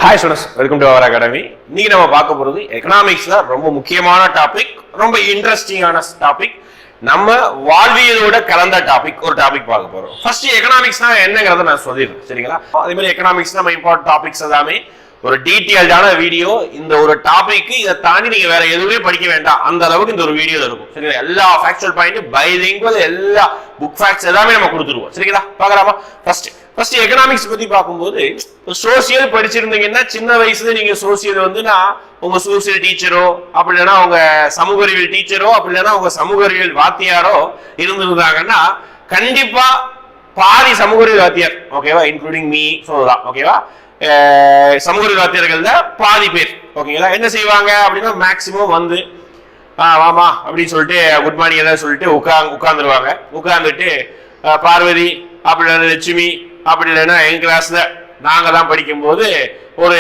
Hi students, welcome to our academy. இன்னைக்கு நம்ம பார்க்க போறது எக்கனாமிக்ஸ்ல ரொம்ப முக்கியமான டாபிக், ரொம்ப இன்ட்ரெஸ்டிங்கான டாபிக், நம்ம வாழ்வியலோட கலந்த டாபிக். ஒரு டாபிக் பார்க்க போறோம். ஃபர்ஸ்ட் எக்கனாமிக்ஸ்னா என்னங்கறத நான் சொல்லிடுறேன், சரிங்களா? அதே மாதிரி எக்கனாமிக்ஸ் நம்ம இம்பார்ட்டன்ட் டாபிக்ஸ் எல்லாமே ஒரு டீடைல்டான வீடியோ. இந்த ஒரு டாபிக் இதை தாண்டி நீங்க வேற எதுவுமே படிக்க வேண்டாம், அந்த அளவுக்கு இந்த ஒரு வீடியோல இருக்கும், சரிங்களா? எல்லா ஃபேக்சுவல் பாயிண்ட், பைலிங்குவல், எல்லா புக் ஃபேக்ட்ஸ் எல்லாமே நம்ம கொடுத்துருவோம், சரிங்களா? பார்க்கலாமா? ஃபர்ஸ்ட் எக்கனாமிக்ஸ் பத்தி பார்க்கும்போது, சோசியல் படிச்சிருந்தீங்கன்னா சின்ன வயசுல நீங்க சோசியல் உங்க சோசியல் டீச்சரோ, அப்படி இல்லைன்னா உங்க சமூக அறிவியல் டீச்சரோ, அப்படி இல்லைன்னா உங்க சமூக அறிவியல் வாத்தியாரோ இருந்திருந்தாங்கன்னா கண்டிப்பா பாதி சமூக அறிவியல் வாத்தியார், ஓகேவா, இன்க்ளூடிங் மீ சொல்லலாம், ஓகேவா? சமூக அறிவியல் வாத்தியார்கள்ல பாதி பேர், ஓகேங்களா, என்ன செய்வாங்க அப்படின்னா மேக்சிமம் வந்து வாமா அப்படின்னு சொல்லிட்டு குட் மார்னிங் ஏதாவது சொல்லிட்டு உட்கார்ந்துருவாங்க. உட்கார்ந்துட்டு பார்வதி, அப்படி இல்லைன்னா லட்சுமி, அப்படி இல்லைன்னா எங்க கிளாஸ்ல நாங்க தான் படிக்கும் போது ஒரு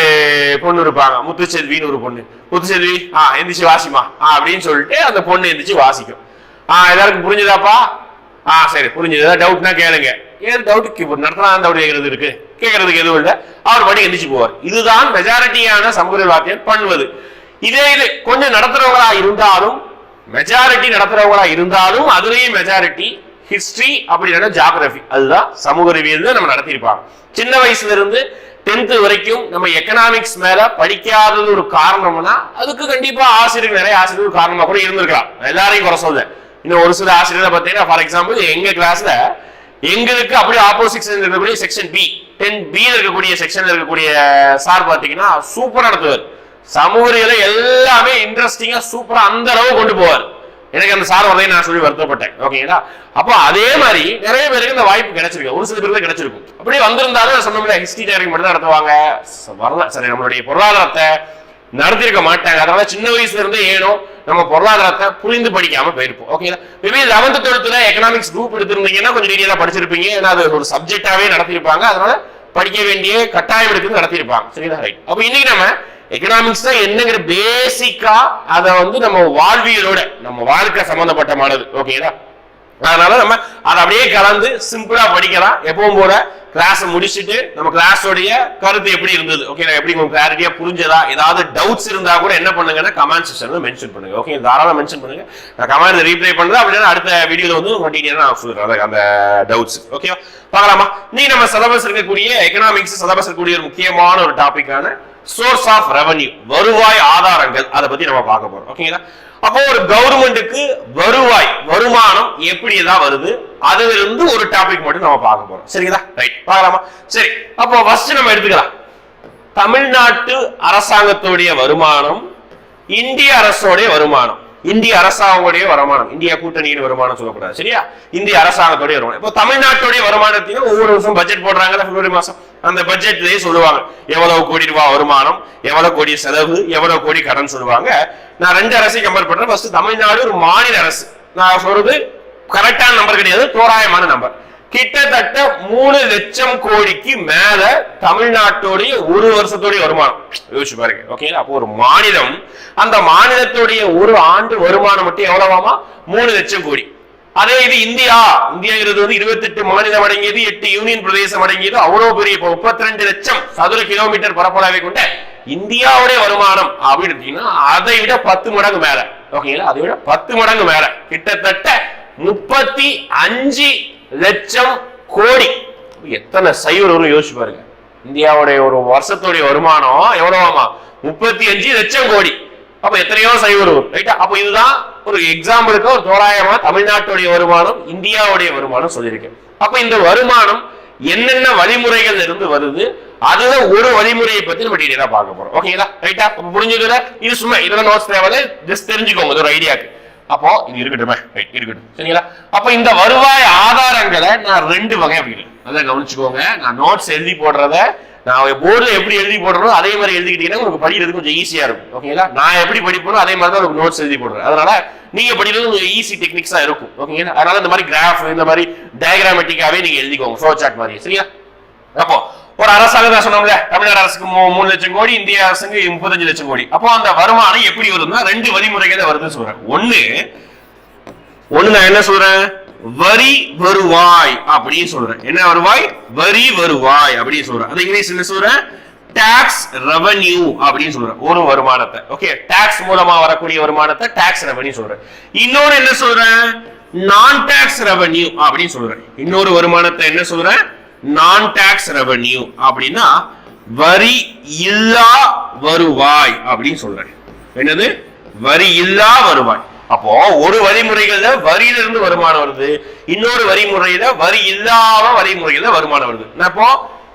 பொண்ணு இருப்பாங்க, முத்துச்செல்வின்னு ஒரு பொண்ணு. முத்துச்செல்வி எந்திரிச்சு வாசிமா அப்படின்னு சொல்லிட்டு அந்த பொண்ணு எந்திரிச்சு வாசிக்கும். எல்லாருக்கும் புரிஞ்சுதாப்பா? சரி, புரிஞ்சுது. ஏதாவது டவுட்னா கேளுங்க. ஏது டவுட் நடத்தலாம், டவுட் கேட்கறது இருக்கு, கேட்கறதுக்கு எதுவும் இல்லை. அவர் படி எந்திரிச்சு போவார். இதுதான் மெஜாரிட்டியான சமூக வாத்தியம் பண்ணுவது. இது கொஞ்சம் நடத்துறவங்களா இருந்தாலும், மெஜாரிட்டி நடத்துறவங்களா இருந்தாலும், அதுலயும் மெஜாரிட்டி ஹிஸ்டரி, அப்படி இல்லைன்னா ஜியோகிராஃபி, அதுதான் சமூக அறிவியல் நம்ம நடத்திருப்பாங்க. சின்ன வயசுல இருந்து 10th வரைக்கும் நம்ம எக்கனாமிக்ஸ் மேல படிக்காதது ஒரு காரணம்னா, அதுக்கு கண்டிப்பா ஆசிரியர்கள், நிறைய ஆசிரியர்கள் காரணமா கூட இருந்திருக்கலாம். எல்லாரையும் குறை சொல்ல. இன்னும் ஒரு சில ஆசிரியர்கள் பார்த்தீங்கன்னா, ஃபார் எக்ஸாம்பிள் எங்க கிளாஸ்ல எங்களுக்கு அப்படியே ஆப்போசிட் இருக்கக்கூடிய செக்ஷன் பி, 10B இருக்கக்கூடிய செக்ஷன்ல இருக்கக்கூடிய சார் பார்த்தீங்கன்னா சூப்பரா நடத்துவார். சமூக அறிவியலை எல்லாமே இன்ட்ரெஸ்டிங்கா சூப்பரா அந்த அளவு கொண்டு போவார். எனக்கு அந்த சார் வரதை நான் சொல்லி வருத்தப்பட்டேன், ஓகேங்களா? அப்போ அதே மாதிரி நிறைய பேருக்கு இந்த வாய்ப்பு கிடைச்சிருக்கு, ஒரு சில பேருக்கு கிடைச்சிருக்கும். அப்படியே வந்திருந்தாலும் சொன்ன ஹிஸ்டரி டேரிங் மட்டும் தான் நடத்துவாங்க, வரல, சரி, நம்மளுடைய பொருளாதாரத்தை நடத்திருக்க மாட்டாங்க. அதனால சின்ன வயசுல இருந்தே ஏனோ நம்ம பொருளாதாரத்தை புரிந்து படிக்காம போயிருப்போம், ஓகேங்களா? Maybe 11th 12th economics group எடுத்திருந்தீங்கன்னா கொஞ்சம் டீடைலா படிச்சிருப்பீங்க, ஏன்னா அது ஒரு சப்ஜெக்டாவே நடத்திருப்பாங்க. அதனால படிக்க வேண்டிய கட்டாயம் எடுத்து நடத்திருப்பாங்க, சரிங்களா? ரைட். அப்போ இன்னைக்கு நம்ம எக்கனாமிக்ஸ் தான் என்னங்கிற பேசிக்கா அதை நம்ம வாழ்வியலோட, நம்ம வாழ்க்கை சம்பந்தப்பட்டமானது, ஓகேங்களா? அதனால நம்ம அதை அப்படியே கலந்து சிம்பிளா படிக்கலாம். எப்பவும் போல கிளாஸ் முடிச்சுட்டு நம்ம கிளாஸோடைய கருத்து எப்படி இருந்தது, ஓகே, எப்படி உங்களுக்கு கிளாரிட்டியா புரிஞ்சதா, ஏதாவது டவுட்ஸ் இருந்தா கூட என்ன பண்ணுங்கன்னா கமெண்ட் செக்ஷன்ல மென்ஷன் பண்ணுங்க, ஓகே? தாராளமா மென்ஷன் பண்ணுங்க, நான் கமெண்ட் ரீப்ளை பண்றேன். அப்படின்னா அடுத்த வீடியோல உங்க டீடைலா நான் சொல்றேன் அந்த டவுட்ஸ், ஓகேவா? பார்க்கலாமா? நீ நம்ம சிலபஸ் இருக்கக்கூடிய எக்கனாமிக்ஸ் சிலபஸ் இருக்கக்கூடிய ஒரு முக்கியமான ஒரு டாபிக்கான சோர்ஸ் ஆஃப் ரெவன்யூ, வருவாய் ஆதாரங்கள், அதை பத்தி நம்ம பார்க்க போறோம், ஓகேங்களா? அப்போ ஒரு கவர்மெண்ட்டுக்கு வருவாய், வருமானம் எப்படி தான் வருது, அதுல இருந்து ஒரு டாபிக் மட்டும் நம்ம பார்க்க போறோம், சரிங்களா? ரைட், பார்க்கலாமா? சரி, அப்போ ஃபர்ஸ்ட் நம்ம எடுத்துக்கலாம் தமிழ்நாட்டு அரசாங்கத்துடைய வருமானம், இந்திய அரசோடைய வருமானம். இந்திய அரசாங்கத்துடைய வருமானம், இந்தியா கூட்டணியின் வருமானம் சொல்லக்கூடாது, சரியா? இந்திய அரசாங்கத்துடைய வருமானம். இப்போ தமிழ்நாட்டுடைய வருமானத்தையும் ஒவ்வொரு வருஷம் பட்ஜெட் போடுறாங்க, பிப்ரவரி மாசம். அந்த பட்ஜெட்லயே சொல்லுவாங்க எவ்வளவு கோடி ரூபாய் வருமானம், எவ்வளவு கோடி செலவு, எவ்வளவு கோடி கடன் சொல்லுவாங்க. நான் ரெண்டு அரசையும் கம்பேர் பண்றேன். ஃபர்ஸ்ட் தமிழ்நாடு ஒரு மாநில அரசு. நான் சொல்றது கரெக்டான நம்பர் கிடையாது, தோராயமான நம்பர். கிட்டத்தட்ட 3 லட்சம் கோடிக்கு மேல தமிழ்நாட்டுடைய ஒரு வருஷத்துடைய வருமானம் யோசிச்சு பாருங்க, ஓகே? அப்போ ஒரு மாநிலம், அந்த மாநிலத்துடைய ஒரு ஆண்டு வருமானம் மட்டும் எவ்வளவாமா? 3 லட்சம் கோடி. அதே இது இந்தியாங்கிறது 28 மாநிலம் அடங்கியது, 8 யூனியன் பிரதேசம் அடங்கியது, அவ்வளவு பெரிய 32 லட்சம் சதுர கிலோமீட்டர் பரப்பளவை கொண்ட இந்தியாவுடைய வருமானம் அப்படின்னு அதை விட 10 மடங்கு மேல, ஓகேங்களா? அதை விட 10 மடங்கு மேல, கிட்டத்தட்ட 35 லட்சம் கோடி. எத்தனை சைவர் வரும் யோசிச்சு பாருங்க. இந்தியாவுடைய ஒரு வருஷத்துடைய வருமானம் எவ்வளவாமா? 35 லட்சம் கோடி. அப்ப எத்தனையோ சைவர் வரும், ரைட்டா? அப்ப இதுதான் ஒரு எக்ஸாம்பிளுக்கு ஒரு தோராயமா தமிழ்நாட்டுடைய வருமானம், இந்தியாவுடைய வருமானம் சொல்லியிருக்கேன். அப்ப இந்த வருமானம் என்னென்ன வழிமுறைகள் இருந்து வருது, அதுல ஒரு வழிமுறையை பத்தி நம்ம டீடைலா பார்க்க போறோம், ஓகேங்களா? ரைட்டா? புரிஞ்சுக்கல? இது சும்மா இதெல்லாம் நோட்ஸ் தேவை, ஜஸ்ட் தெரிஞ்சுக்கோங்க ஒரு ஐடியாக்கு. அப்போ இது இருக்கட்டுமே, இருக்கட்டும், சரிங்களா? அப்ப இந்த வருவாய் ஆதாரங்களை நான் 2 வகை அப்படின்னு நல்லா கவனிச்சுக்கோங்க. நான் நோட்ஸ் எழுதி போடுறத நான் போர்டுல எப்படி எழுதி போடுறோம் அதே மாதிரி எழுதிக்கிட்டீங்கன்னா உங்களுக்கு படிக்கிறது கொஞ்சம் ஈஸியா இருக்கும், ஓகேங்களா? நான் எப்படி படிப்போம் அதே மாதிரி தான் உங்களுக்கு நோட்ஸ் எழுதி போடுறேன். அதனால நீங்க படிக்கிறது கொஞ்சம் ஈஸி டெக்னிக்ஸா இருக்கும், ஓகேங்களா? அதனால இந்த மாதிரி கிராஃப், இந்த மாதிரி டயக்ராமேட்டிக்காவே நீங்க எழுதிக்கோங்க, ஃப்ளோ சார்ட் மாதிரி, சரியா? அப்போ ஒரு அரசாங்கம் தான் சொன்னோம்ல, தமிழ்நாடு அரசுக்கு 3 லட்சம் கோடி, இந்திய அரசுக்கு 35 லட்சம் கோடி. அப்போ அந்த வருமானம் எப்படி வருதுன்னா 2 வழிமுறைகள் வருதுன்னு சொல்றேன். ஒண்ணு நான் என்ன சொல்றேன்? வரி வருவாய் அப்படின்னு சொல்றேன். என்ன வருவாய்? வரி வருவாய் அப்படின்னு சொல்றேன். அது இங்கிலீஷ் என்ன சொல்றேன்? டாக்ஸ் ரெவென்யூ அப்படின்னு சொல்றேன் ஒரு வருமானத்தை. ஓகே, டாக்ஸ் மூலமா வரக்கூடிய வருமானத்தை டாக்ஸ் ரெவென்யூ சொல்றேன். இன்னொரு என்ன சொல்றேன், நான் டாக்ஸ் ரெவென்யூ அப்படின்னு சொல்றேன். இன்னொரு வருமானத்தை என்ன சொல்றேன், நான் டாக்ஸ் ரெவென்யூ அப்படின்னா வரி இல்லா வருவாய் அப்படின்னு சொல்றேன். என்னது, வரி இல்லா வருவாய். அப்போ ஒரு வழிமுறைகள்ல வரியிலிருந்து வருமானம் வருது, இன்னொரு வரிமுறையில வரி இல்லாத வழிமுறையில வருமானம் வருது. அப்போ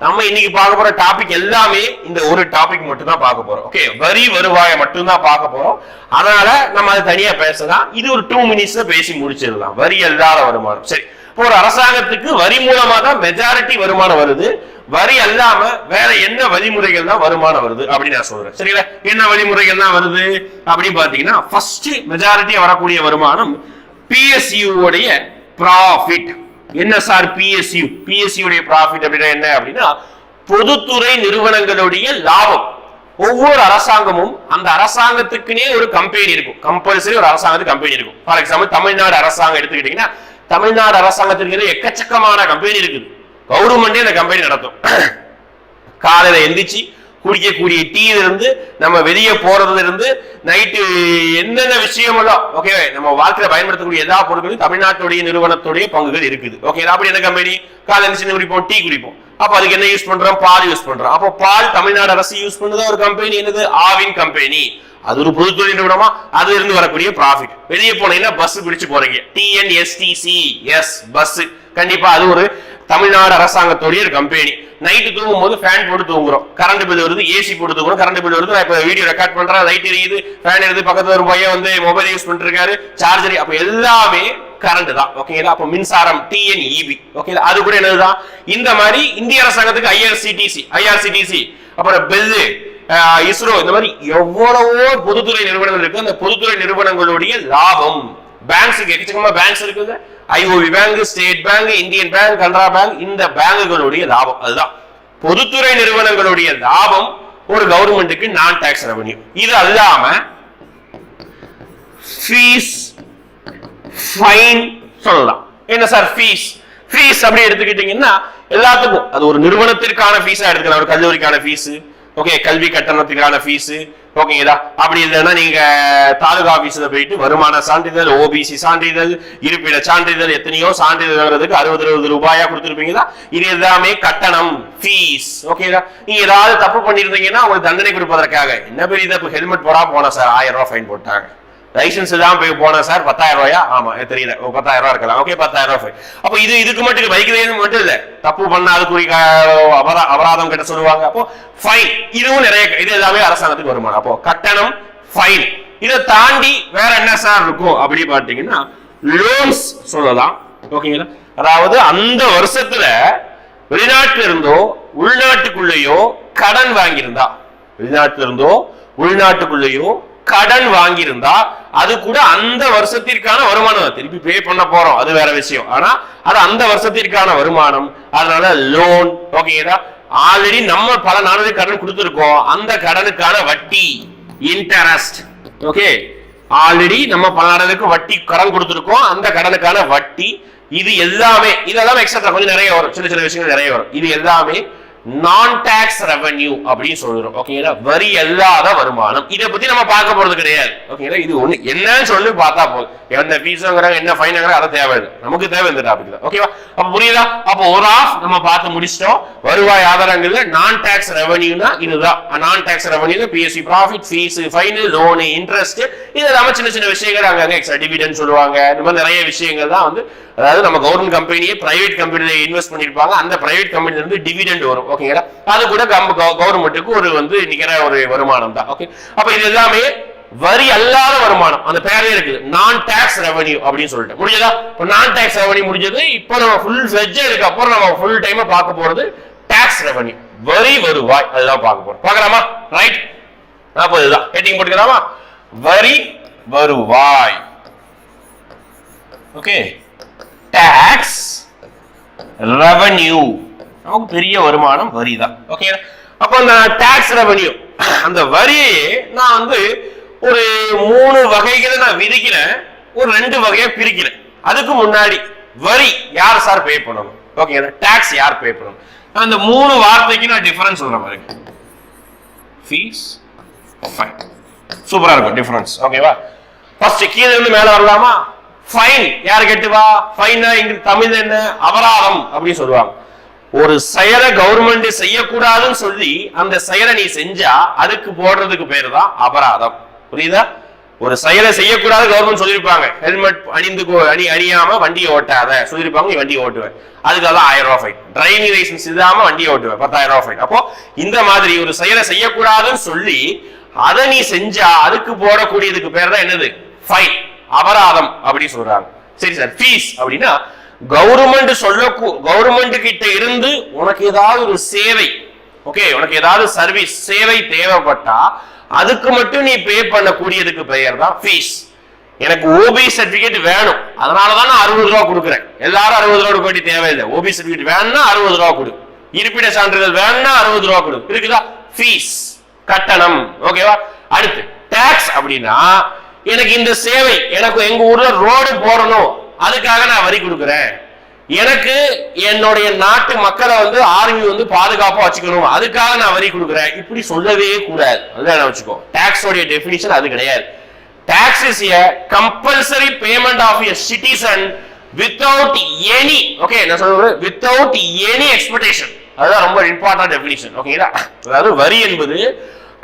நம்ம இன்னைக்கு பார்க்க போற டாபிக் எல்லாமே இந்த ஒரு டாபிக் மட்டும் தான் பார்க்க போறோம். ஓகே, வரி வருவாயை மட்டும் தான் பார்க்க போறோம். அதனால நம்ம அதை தனியா பேசலாம். இது ஒரு 2 மினிட்ஸ்ல பேசி முடிச்சிடலாம். வரி இல்லாத வருமானம். சரி, இப்போ ஒரு அரசாங்கத்துக்கு வரி மூலமா தான் மெஜாரிட்டி வருமானம் வருது. வரி அல்லாம வேற என்ன வழிமுறைகள் தான் வருமானம் வருது அப்படின்னு நான் சொல்றேன். சரிங்களா, என்ன வழிமுறைகள் தான் வருது அப்படின்னு பாத்தீங்கன்னா, ஃபர்ஸ்ட் மெஜாரிட்டியா வரக்கூடிய வருமானம் PSU உடைய ப்ராஃபிட். என்ன சார் PSU? PSU உடைய ப்ராஃபிட் அப்படின்னா என்ன அப்படின்னா, பொதுத்துறை நிறுவனங்களுடைய லாபம். ஒவ்வொரு அரசாங்கமும் அந்த அரசாங்கத்துக்குனே ஒரு கம்பெனி இருக்கும். கம்பல்சரி ஒரு அரசாங்கத்துக்கு கம்பெனி இருக்கும். ஃபார் எக்ஸாம்பிள் தமிழ்நாடு அரசாங்கம் எடுத்துக்கிட்டீங்கன்னா, தமிழ்நாடு அரசாங்கத்திற்கு எக்கச்சக்கமான கம்பெனி இருக்குது. கவர்மெண்டே அந்த கம்பெனி நடத்தும். காலையில எந்திரிச்சு குடிக்கக்கூடிய டீல இருந்து நம்ம வெளியே போறதுல இருந்து நைட்டு என்னென்ன விஷயமெல்லாம் ஓகே நம்ம வாழ்க்கையில பயன்படுத்தக்கூடிய எல்லா பொருட்களும் தமிழ்நாட்டுடைய நிறுவனத்துடைய பங்குகள் இருக்குது. ஓகே, அப்படி என்ன கம்பெனி, காலையில எந்திரிச்சு குடிப்போம், டீ குடிப்போம். அப்ப அதுக்கு என்ன யூஸ் பண்றோம், பால் யூஸ் பண்றோம். அப்போ பால் தமிழ்நாடு அரசு யூஸ் பண்ணது ஒரு கம்பெனி, என்னது, ஆவின் கம்பெனி. அது ஒரு பொதுத்துறை நிறுவனமா, அதுல இருந்து வரக்கூடிய ப்ராஃபிட். வெளியே போனீங்கன்னா பஸ் பிடிச்சு போறீங்க, TNSTC பஸ், கண்டிப்பா அது ஒரு தமிழ்நாடு அரசாங்கத்துடைய ஒரு கம்பெனி. நைட்டு தூங்கும் போது ஃபேன் போட்டு தூங்குறோம், கரண்ட் பில் வருது, ஏசி போட்டு தூங்குறோம், கரண்ட் பில் வருது. நான் இப்ப வீடியோ ரெக்கார்ட் பண்றேன், லைட் எரியுது, ஃபேன் எரியுது, பக்கத்துல ஒரு பையன் வந்து மொபைல் யூஸ் பண்ணிட்டு இருக்காரு, சார்ஜர். அப்ப எல்லாமே கரண்ட் தான். ஓகேங்களா, அப்ப மின்சாரம் TNEB. ஓகே, அது கூட என்னதுதான், இந்த மாதிரி இந்திய அரசாங்கத்துக்கு IRCTC, அப்புறம் பெல்லு, இஸ்ரோ, இந்த மாதிரி எவ்வளவோ பொதுத்துறை நிறுவனங்கள் இருக்கு. அந்த பொதுத்துறை நிறுவனங்களுடைய லாபம், பேங்க்ஸுக்கு எக்கச்சக்கமா பேங்க்ஸ் இருக்குது. IOB bank, state bank, Indian bank, Canara bank, இந்த பேங்குகளுடைய லாபம். அதுதான் பொதுத்துறை நிறுவனங்களுடைய லாபம் ஒரு கவர்மெண்ட்டுக்கு நான் டாக்ஸ் ரெவென்யூ. இது அல்லாம ஃபீஸ், ஃபைன் சொல்லலாம். என்ன சார் ஃபீஸ்? ஃபீஸ் அப்படி எடுத்துக்கிட்டீங்கன்னா எல்லாத்துக்கும் அது ஒரு நிறுவனத்திற்கான ஃபீஸா எடுத்துக்கலாம். ஒரு கல்லூரிக்கான ஃபீஸ், ஓகே, கல்வி கட்டணத்துக்கான ஃபீஸ், ஓகேங்களா. அப்படி இல்லைன்னா நீங்க தாலுகா ஆபீஸ்ல போயிட்டு வருமான சான்றிதழ், OBC சான்றிதழ், இருப்பிட சான்றிதழ், எத்தனையோ சான்றிதழ்களுக்கு 60-70 ரூபாயா கொடுத்துருப்பீங்களா. இது எல்லாமே கட்டணம், ஃபீஸ். ஓகேங்களா, நீங்க ஏதாவது தப்பு பண்ணிருந்தீங்கன்னா உங்களுக்கு தண்டனை கொடுப்பதற்காக என்ன பெரிய தப்பு, ஹெல்மெட் போடாம போனா சார் 1000 ரூபாய் ஃபைன் போட்டாங்க. லைசன்ஸ் தான் போய் போனா சார் 10,000 ரூபாயா? ஆமா, தெரியல, 10,000 ரூபாய் இருக்கலாம். ஓகே, 10,000 ரூபாய். அப்ப இதுக்கு மட்டும் பைக் மட்டும் இல்ல, தப்பு பண்ணா அதுக்குரிய அபராதம் கிட்ட சொல்லுவாங்க. அப்போ ஃபைன், இதுவும் நிறைய, இது எல்லாமே அரசாங்கத்துக்கு வருமானம். அப்போ கட்டணம், ஃபைன். இதை தாண்டி வேற என்ன சார் இருக்கும் அப்படி பாத்தீங்கன்னா, லோன்ஸ் சொல்லலாம். ஓகேங்களா, அதாவது அந்த வருஷத்துல வெளிநாட்டுல இருந்தோ உள்நாட்டுக்குள்ளேயோ கடன் வாங்கியிருந்தா, வெளிநாட்டுல இருந்தோ உள்நாட்டுக்குள்ளேயோ கடன் வாங்கியிருந்தா அது கூட அந்த வருஷத்திற்கான வருமானம். திருப்பி பே பண்ண போறோம், அது வேற விஷயம். ஆனா அது அந்த வருஷத்திற்கான வருமானம். அதனால லோன். ஓகேங்களா, ஆல்ரெடி நம்ம பல நாடுகளுக்கு கடன் கொடுத்திருக்கோம், அந்த கடனுக்கான வட்டி, இன்டரஸ்ட். ஓகே, ஆல்ரெடி நம்ம பல நாடுகளுக்கு வட்டி கடன் கொடுத்திருக்கோம், அந்த கடனுக்கான வட்டி. இது எல்லாமே, இதெல்லாம் எக்ஸ்ட்ரா கொஞ்சம் நிறைய வரும், சின்ன சின்ன விஷயங்கள் நிறைய வரும். இது எல்லாமே நான் டாக்ஸ் ரெவென்யூ அப்படின்னு சொல்றோம். ஓகேங்களா, வரி அல்லாத வருமானம். இதை பத்தி நம்ம பார்க்க போறது கிடையாது. ஓகேங்களா, இது ஒண்ணு என்னன்னு சொல்லி பார்த்தா போதும். என்ன ஃபீஸ்ங்கிறாங்க, என்ன ஃபைன்ங்கிறாங்க, அதை தேவையில்லை. நமக்கு தேவை இந்த டாபிக் தான். ஓகேவா, அப்ப புரியுதா? அப்போ ஒரு ஆஃப் நம்ம பார்த்து முடிச்சிட்டோம். வருவாய் ஆதாரங்கள்ல நான் டாக்ஸ் ரெவென்யூனா இதுதான். நான் tax revenue PSU profit, fees, fine, loan, interest, இது எல்லாமே சின்ன சின்ன விஷயங்கள். அங்கங்க எக்ஸ்ட்ரா டிவிடெண்ட் சொல்லுவாங்க. இந்த மாதிரி நிறைய விஷயங்கள் தான் வந்து, அதாவது நம்ம கவர்மெண்ட் கம்பெனியே பிரைவேட் கம்பெனில இன்வெஸ்ட் பண்ணிருப்பாங்க, அந்த பிரைவேட் கம்பெனில இருந்து டிவிடெண்ட் வரும். ஓகேங்களா, அது கூட கவர்மெண்ட்டுக்கு ஒரு வந்து நிக்கிற ஒரு வருமானம் தான். ஓகே, அப்ப இது எல்லாமே வரி அல்லாத வருமானம். அந்த பேரே இருக்குது, நான் டாக்ஸ் ரெவென்யூ அப்படின்னு சொல்லிட்டு. முடிஞ்சதா? இப்போ நான் டாக்ஸ் ரெவென்யூ முடிஞ்சது. இப்போ நம்ம ஃபுல் ஃபிளெட்ஜா இதுக்கு அப்புறம் நம்ம ஃபுல் டைமா பார்க்க போறது டாக்ஸ் ரெவென்யூ, வரி வருவாய். அதுதான் பார்க்க போறோம். பார்க்கலாமா? ரைட், அப்போ இதுதான் ஹெட்டிங் போட்டுக்கலாமா? வரி வருவாய். ஓகே, டாக்ஸ் ரெவென்யூ, நமக்கு பெரிய வருமானம் வரி தான். ஓகே, அப்ப அந்த டாக்ஸ் ரெவென்யூ, அந்த வரியை நான் வந்து ஒரு 3 வகைகளை நான் விதிக்கிறேன், ஒரு 2 வகையா பிரிக்கிறேன். அதுக்கு முன்னாடி வரி யார் சார் பே பண்ணணும்? ஓகே, டாக்ஸ் யார் பே பண்ணணும்? அந்த 3 வார்த்தைக்கு நான் டிஃபரன்ஸ் சொல்றேன் பாருங்க. Fees fine. சூப்பரா இருக்கும் டிஃபரன்ஸ். ஓகேவா? ஃபர்ஸ்ட் கீழ இருந்து மேல வரலாமா? ஃபைன் யார் கட்டுவா? ஃபைன் தமிழ் என்ன? அபராதம் அப்படி சொல்லுவாங்க. ஒரு செயலை கவர்மெண்ட் செய்யக்கூடாதுன்னு சொல்லி அந்த செயலை நீ செஞ்சா அதுக்கு போடுறதுக்கு பேரு தான் அபராதம். புரியுதா? ஒரு செயலை செய்யக்கூடாது கவர்மெண்ட் சொல்லியிருப்பாங்க, ஹெல்மெட் அணியாம வண்டியை ஓட்டாத சொல்லியிருப்பாங்க, நீ வண்டியை ஓட்டுவேன், அதுக்காக 1000 ரூபாய் ஃபைன். டிரைவிங் லைசன்ஸ் இல்லாம வண்டியை ஓட்டுவேன், 10,000 ரூபாய் ஃபைன். அப்போ இந்த மாதிரி ஒரு செயலை செய்யக்கூடாதுன்னு சொல்லி அதை நீ செஞ்சா அதுக்கு போடக்கூடியதுக்கு பேர் தான் என்னது? ஃபைன், அபராதம் அப்படி சொல்றாங்க. சரி சார், ஃபீஸ் அப்படின்னா கவர்மெண்ட் கிட்ட இருந்து உனக்கு ஏதாவது ஒரு சேவை, ஓகே, உனக்கு ஏதாவது சர்வீஸ் சேவை தேவைப்பட்டா அதுக்கு மட்டும் நீ பே பண்ணக்கூடியதுக்கு பெயர் தான் ஃபீஸ். எனக்கு ஓபி சர்டிபிகேட் வேணும், அதனாலதான் நான் 60 ரூபா கொடுக்குறேன். எல்லாரும் 60 ரூபா கொடுக்க வேண்டிய தேவையில்லை. ஓபி சர்டிபிகேட் வேணும்னா 60 ரூபா கொடு, இருப்பிட சான்றிதழ் வேணும்னா 60 ரூபா கொடு. இருக்குதா? ஃபீஸ், கட்டணம். ஓகேவா? அடுத்து டாக்ஸ் அப்படின்னா எனக்கு இந்த சேவை, எனக்கு எங்க ஊர்ல ரோடு போடணும், அதுக்காக நான் வரி கொடுக்குறேன். எனக்கு என்னுடைய நாட்டு மக்களை ஆர்மி பாதுகாப்பா வச்சுக்கணும், அதுக்காக நான் வரி கொடுக்குறேன். இப்படி சொல்லவே கூடாது. அதான் வச்சுக்கோ, டாக்ஸோட டெஃபினிஷன் அது கிடையாது. Tax is a compulsory payment of a citizen without any, okay, நான் சொல்றேன் without any expectation. அதுதான் ரொம்ப இம்பார்ட்டன்ட் டெஃபினிஷன். ஓகேங்களா? அதாவது வரி என்பது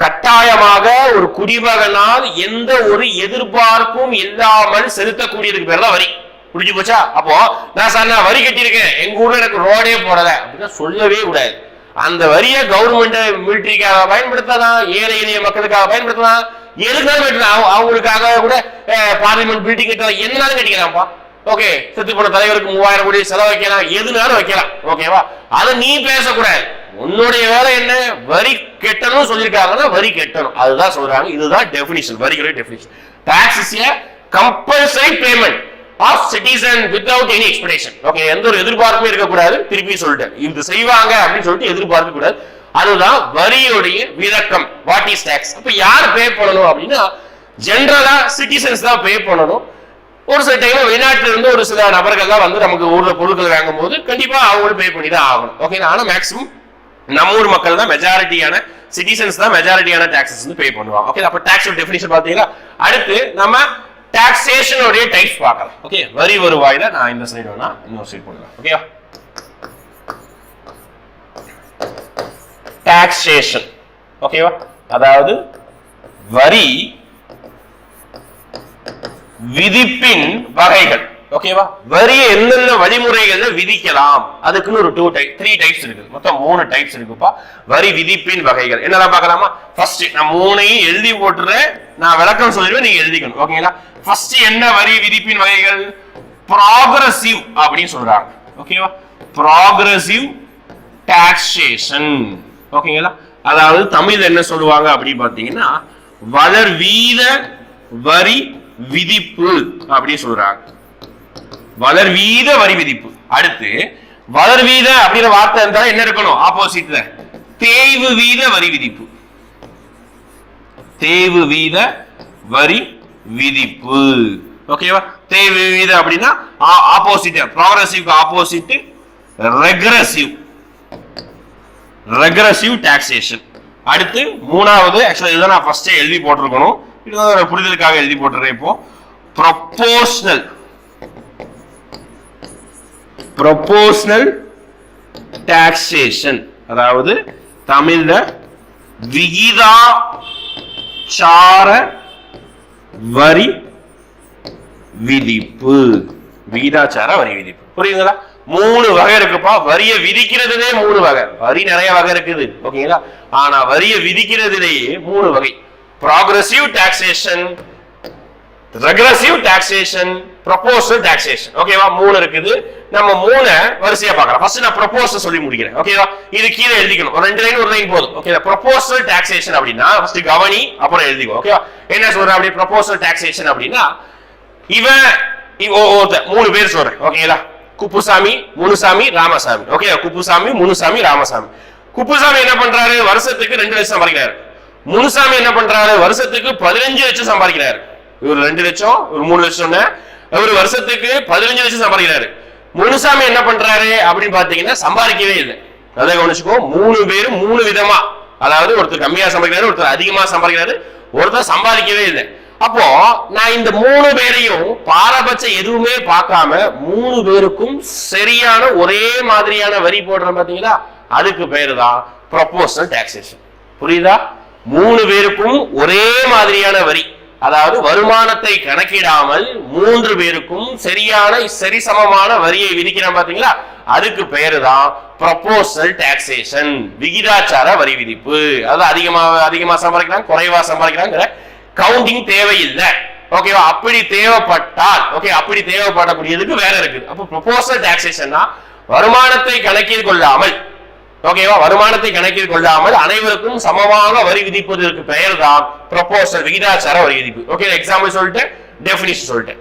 கட்டாயமாக ஒரு குடிமகனால் எந்த ஒரு எதிர்பார்ப்பும் இல்லாமல் செலுத்தக்கூடியதுக்கு பேர் தான் வரி. புரிஞ்சு போச்சா? அப்போ நான் வரி கட்டியிருக்கேன், எங்க ஊர்ல எனக்கு ரோடே போடல அப்படின்னா சொல்லவே கூடாது. அந்த வரியை கவர்மெண்ட் மிலிட்டரிக்காக பயன்படுத்தலாம், ஏழை எளிய மக்களுக்காக பயன்படுத்தலாம், எதுனாலும் அவங்களுக்காக கூட பார்லிமெண்ட் பில்டிங் கட்டலாம், எதுனாலும் கட்டிக்கலாம்ப்பா. ஓகே, செத்து போன தலைவருக்கு 3000 கோடி செலவு வைக்கலாம், எதுனாலும் வைக்கலாம். ஓகேவா? அதை நீ பேசக்கூடாது. உன்னுடைய வேலை என்ன? வரி கட்டணும் சொல்லியிருக்காங்கன்னா வரி கட்டணும், அதுதான் சொல்றாங்க. இதுதான் டெஃபினிஷன், வரிகளுடைய definition. Tax is a compulsory payment of citizen without any expectation. Okay, எந்த ஒரு எதிர்பார்ப்பும் இருக்கக்கூடாது. திருப்பி சொல்லிட்டேன், இது செய்வாங்க அப்படின்னு சொல்லிட்டு எதிர்பார்க்க கூடாது. அதுதான் வரியுடைய விளக்கம். What is tax? அப்ப யார் பே பண்ணணும் அப்படின்னா ஜெனரலா சிட்டிசன்ஸ் தான் பே பண்ணணும். ஒரு சில டைம்ல வெளிநாட்டுல இருந்து ஒரு சில நபர்கள் தான் நமக்கு ஊர்ல பொருட்கள் வாங்கும் போது கண்டிப்பா அவங்களும் பே பண்ணி தான் ஆகணும். ஓகே, ஆனா மேக்ஸிமம் நம்ம ஊர் மக்கள் தான் மெஜாரிட்டியான சிட்டிசன்ஸ் தான் மெஜாரிட்டியான டாக்ஸஸ் பே பண்ணுவாங்க. ஓகே, அப்ப டாக்ஸ் டெஃபினிஷன் பாத்தீங்களா? அடுத்து நம்ம டாக்ஸேஷன் உடைய டைப்ஸ் பார்க்கலாம். ஓகே, வரி வருவாயில நான் இந்த சைடு வேணா இன்னொரு சைடு போடுறேன். ஓகேவா? டாக்ஸேஷன், ஓகேவா? அதாவது வரி விதிப்பின் வகைகள். ஓகேவா? வரியை எந்தெந்த வழிமுறைகள்ல விதிக்கலாம் அதுக்குன்னு ஒரு 3 டைப்ஸ் இருக்கு. மொத்தம் 3 டைப்ஸ் இருக்குப்பா. வரி விதிப்பின் வகைகள் என்னதான் பார்க்கலாமா? ஃபர்ஸ்ட் நான் 3ஐயும் எழுதி போட்டுறேன், நான் விளக்கம் சொல்லிடுவேன், நீங்க எழுதிக்கணும். ஓகேங்களா? ஃபர்ஸ்ட் என்ன வரி விதிப்பின் வகைகள்? ப்ராக்ரசிவ் அப்படின்னு சொல்றாங்க. ஓகேவா? Progressive taxation. ஓகேங்களா? அதாவது தமிழ் என்ன சொல்லுவாங்க அப்படின்னு பாத்தீங்கன்னா வளர் வீத வரி விதிப்பு அப்படி சொல்றாங்க. வளர் வீத வரி விதிப்பு. அடுத்து வளர் வீத அப்படிங்கிற வார்த்தை இருந்தாலும் என்ன இருக்கணும்? ஆப்போசிட்ல தேய்வு வீத வரி விதிப்பு. தேய்வு வீத வரி விதிப்பு. ஓகேவா? தேய்வு வீத அப்படின்னா opposite, progressive opposite regressive. Regressive taxation. அடுத்து மூணாவது, ஆக்சுவலா இதுதான் நான் ஃபர்ஸ்டே எழுதி போட்டிருக்கணும், இது புரிதலுக்காக எழுதி போட்டுறேன். இப்போ ப்ரொபோஷனல். ப்ரொபோஷனல் டாக்ஸேஷன் அதாவது தமிழ்ல விகிதாச்சார வரி விதிப்பு. விகிதாச்சார வரி விதிப்பு. புரியுதுங்களா? 3 வகை இருக்குப்பா. வரிய விதிக்கிறதுலே 3 வகை. வரி நிறைய வகை இருக்குது. ஓகேங்களா? ஆனா வரிய விதிக்கிறதுலேயே 3 வகை. Progressive taxation, regressive taxation, proportional taxation. ஓகேவா? 3 இருக்குது. நம்ம 3 வரிசையா பார்க்கலாம். ஃபர்ஸ்ட் நான் ப்ரொபோஷனல் சொல்லி முடிக்கிறேன். ஓகேவா? இது கீழே எழுதிக்கணும். ஒரு 2 லைன் ஒரு லைன் போதும். ஓகே, ப்ரொபோஷனல் டாக்ஸேஷன் அப்படின்னா ஃபர்ஸ்ட் கவனி, அப்புறம் எழுதிக்கோ. ஓகேவா? என்ன சொல்றேன் அப்படி? ப்ரொபோஷனல் டாக்ஸேஷன் அப்படின்னா இவன் 3 பேர் சொல்றேன். ஓகேங்களா? குப்புசாமி, முனுசாமி, ராமசாமி. ஓகே, குப்புசாமி, முனுசாமி, ராமசாமி. குப்புசாமி என்ன பண்றாரு? வருஷத்துக்கு 2 லட்சம் சம்பாதிக்கிறாரு. முனுசாமி என்ன பண்றாரு? வருஷத்துக்கு 15 லட்சம் சம்பாதிக்கிறாரு. இவர் 2 லட்சம், இவர் 3 லட்சம், இவர் வருஷத்துக்கு 15 லட்சம் சம்பாதிக்கிறாரு. முனுசாமி என்ன பண்றாரு அப்படின்னு பாத்தீங்கன்னா சம்பாதிக்கவே இல்லை. அதை கவனிச்சுக்கோ. 3 பேரும் 3 விதமா அதாவது ஒருத்தர் கம்மியா சம்பாதிக்கிறாரு, ஒருத்தர் அதிகமா சம்பாதிக்கிறாரு, ஒருத்தர் சம்பாதிக்கவே இல்லை. அப்போ நான் இந்த 3 பேரையும் பாரபட்சம் எதுவுமே பார்க்காம 3 பேருக்கும் சரியான ஒரே மாதிரியான வரி போடுறேன் பாத்தீங்களா, அதுக்கு பேரு தான் ப்ரொபோஷனல் டாக்ஸேஷன். புரியுதா? 3 பேருக்கும் ஒரே மாதிரியான வரி, அதாவது வருமானத்தை கணக்கிடாமல் 3 பேருக்கும் சரிசமமான வரியை விதிக்கிறேன் பாத்தீங்களா, அதுக்கு பேரு தான் ப்ரொபோஷனல் டாக்ஸேஷன், விகிதாச்சார வரி விதிப்பு. அதாவது அதிகமா சம்பாதிக்கிறாங்க, குறைவா சம்பாதிக்கிறாங்கிற கவுண்டிங் தேவையில்லை. ஓகேவா? அப்படி தேவைப்பட்டால் அப்படி தேவைப்படக்கூடியதுக்கு வேற இருக்குது. அப்போ ப்ரொபோஷனல் டாக்ஸேஷன்னா வருமானத்தை கணக்கில் கொள்ளாமல், ஓகேவா, வருமானத்தை கணக்கில் கொள்ளாமல் அனைவருக்கும் சமமாக வரி விதிப்பதற்கு பெயர் தான் ப்ரொபோஷனல் விகிதாச்சார வரி விதிப்பு. ஓகே, எக்ஸாம்பிள் சொல்லிட்டு டெஃபினிஷன் சொல்லிட்டு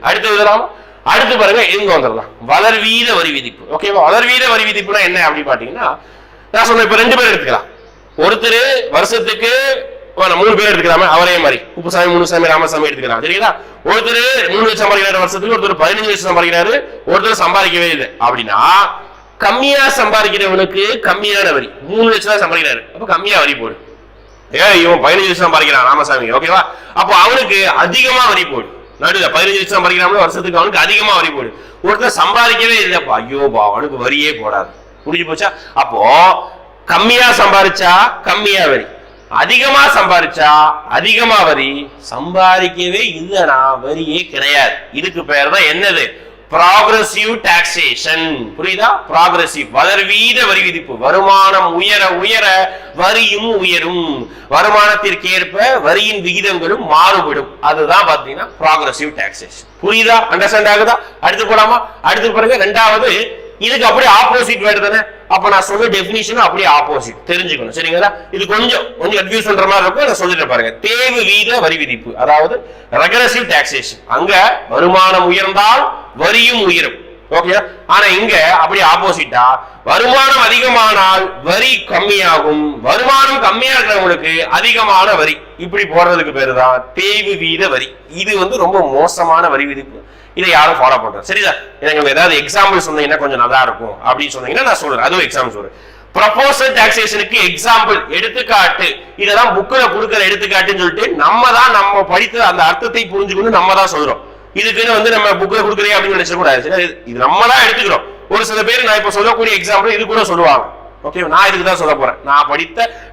அடுத்து பாருங்க, எங்க வந்துடலாம், வளர்வீத வரி விதிப்பு. ஓகேவா? வளர்வீத வரி விதிப்புனா என்ன அப்படின்னு பாத்தீங்கன்னா, நான் சொன்ன இப்ப 2 பேர் எடுத்துக்கலாம். ஒருத்தர் வருஷத்துக்கு 3 பேர் எடுத்துக்கலாமே, அவரே மாதிரி குப்புசாமி, முனுசாமி, ராமசாமி எடுத்துக்கலாம். சரிங்களா? ஒருத்தர் 3 லட்சம் சம்பாதிக்கிறாரு வருஷத்துக்கு, ஒருத்தர் 15 லட்சம் சம்பாதிக்கிறாரு, ஒருத்தர் சம்பாதிக்கவே இல்லை. அப்படின்னா கம்மியா சம்பாதிக்கிறவனுக்கு கம்மியான வரி, 3 லட்சம் தான் சம்பாதிக்கிறாரு, அப்ப கம்மியா வரி போடு. இவன் 15 லட்சம் சம்பாதிக்கிறான் ராமசாமி, ஓகேவா, அப்போ அவனுக்கு அதிகமா வரி போடு. நடுவில் 15 லட்சம் சம்பாதிக்கிறான் வருஷத்துக்கு, அவனுக்கு அதிகமா வரி போடு. ஒருத்தர் சம்பாதிக்கவே இல்லப்பா, ஐயோப்பா, அவனுக்கு வரியே போடாது. முடிஞ்சு போச்சா? அப்போ கம்மியா சம்பாதிச்சா கம்மியா வரி, அதிகமா சம்பாதிச்சா அதிகமா வரி, சம்பாதிக்கவே இல்லைனா வரியே கிடையாது. இதுக்கு பெயர் தான் என்னது? Progressive taxation. புரியுதா? ப்ராக்ரெசிவ், வளர்வீத வரி விதிப்பு. வருமானம் உயர உயர வரியும் உயரும், வருமானத்திற்கு ஏற்ப வரியின் விகிதங்களும் மாறுபடும். அதுதான் பாத்தீங்கன்னா ப்ராக்ரெசிவ் டாக்ஸேஷன். புரியுதா? அண்டர்ஸ்டாண்ட் ஆகுதா? அடுத்து போலாமா? அடுத்து பாருங்க, 2வது இதுக்கு அப்படியே ஆப்போசிட் வேர்டு தானே. அப்ப நான் சொல்ல டெஃபினிஷன் அப்படியே ஆப்போசிட் தெரிஞ்சுக்கணும். சரிங்களா? இது கொஞ்சம் கன்ஃபியூஸ் பண்ற மாதிரி இருக்கும், நான் சொல்லிட்டு பாருங்க. தேவு வீத வரி விதிப்பு, அதாவது ரெக்ரெசிவ் டாக்ஸேஷன். அங்க வருமானம் உயர்ந்தால் வரியும் உயரும். ஓகே, ஆனா இங்க அப்படி ஆப்போசிட்டா, வருமானம் அதிகமானால் வரி கம்மியாகும், வருமானம் கம்மியா இருக்கிறவங்களுக்கு அதிகமான வரி. இப்படி போடுறதுக்கு பேருதான் தேவு வீத வரி. இது ரொம்ப மோசமான வரி விதிப்பு. இதை யாரும் ஃபாலோ பண்றது. சரி சார், எனக்கு ஏதாவது எக்ஸாம்பிள் சொன்னீங்கன்னா கொஞ்சம் நல்லா இருக்கும் அப்படின்னு சொன்னீங்கன்னா நான் சொல்றேன். அதுவும் எக்ஸாம்பிள் சொல்றேன். ப்ரொபோஷனல் டாக்ஸேஷனுக்கு எக்ஸாம்பிள், எடுத்துக்காட்டு, இதெல்லாம் புக்ல கொடுக்கிற எடுத்துக்காட்டுன்னு சொல்லிட்டு நம்ம படித்த அந்த அர்த்தத்தை புரிஞ்சுக்கணும், நம்ம தான் சொல்றோம். இதுக்குன்னு நம்ம புக்ல கொடுக்குறேன் அப்படின்னு நினைச்ச கூடாது. இது நம்ம தான் எடுத்துக்கிறோம். ஒரு சில பேர் நான் இப்ப சொல்லக்கூடிய எக்ஸாம்பிள் இது கூட சொல்லுவாங்க. ஓகே, நான் இதுக்கு தான் சொல்ல போறேன்.